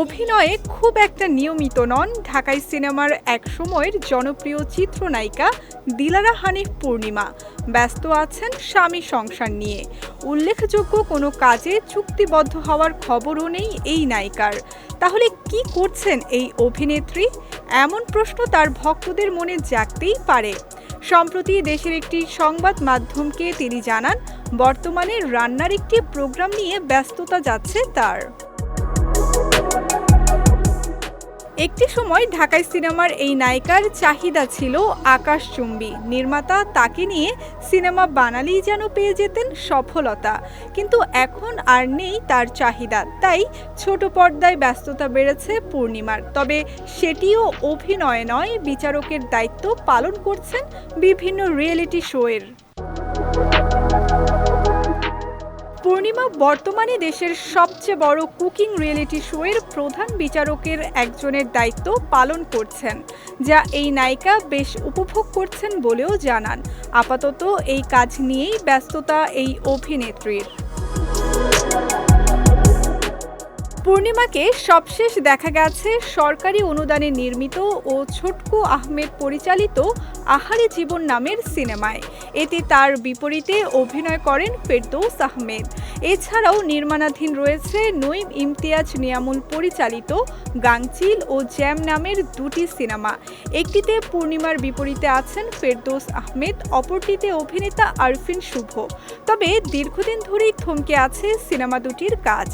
অভিনয়ে খুব একটা নিয়মিত নন ঢাকাই সিনেমার এক সময়ের জনপ্রিয় চিত্রনায়িকা দিলারা হানিফ পূর্ণিমা। ব্যস্ত আছেন স্বামী সংসার নিয়ে। উল্লেখযোগ্য কোনো কাজে চুক্তিবদ্ধ হওয়ার খবরও নেই এই নায়িকার। তাহলে কি করছেন এই অভিনেত্রী? এমন প্রশ্ন তার ভক্তদের মনে জাগতেই পারে। সম্প্রতি দেশের একটি সংবাদ মাধ্যমকে তিনি জানান, বর্তমানে রান্নার একটি প্রোগ্রাম নিয়ে ব্যস্ততা যাচ্ছে তার। একটি সময় ঢাকাই সিনেমার এই নায়িকার চাহিদা ছিল আকাশচুম্বী। নির্মাতা তাকে নিয়ে সিনেমা বানালেই যেন পেয়ে যেতেন সফলতা। কিন্তু এখন আর নেই তার চাহিদা, তাই ছোট পর্দায় ব্যস্ততা বেড়েছে পূর্ণিমার। তবে সেটিও অভিনয় নয়, বিচারকের দায়িত্ব পালন করছেন বিভিন্ন রিয়েলিটি শোয়ের। পূর্ণিমা বর্তমানে দেশের সবচেয়ে বড় কুকিং রিয়েলিটি শোয়ের প্রধান বিচারকের একজনের দায়িত্ব পালন করছেন, যা এই নায়িকা বেশ উপভোগ করছেন বলেও জানান। আপাতত এই কাজ নিয়েই ব্যস্ততা এই অভিনেত্রীর। পূর্ণিমাকে সবশেষ দেখা গেছে সরকারি অনুদানে নির্মিত ও ছোটকু আহমেদ পরিচালিত আহারে জীবন নামের সিনেমায়। এতে তার বিপরীতে অভিনয় করেন ফেরদৌস আহমেদ। এছাড়াও নির্মাণাধীন রয়েছে নঈম ইমতিয়াজ নিয়ামুল পরিচালিত গাংচিল ও জ্যাম নামের দুটি সিনেমা। একটিতে পূর্ণিমার বিপরীতে আছেন ফেরদৌস আহমেদ, অপরটিতে অভিনেতা আরফিন শুভ। তবে দীর্ঘদিন ধরেই থমকে আছে সিনেমা দুটির কাজ।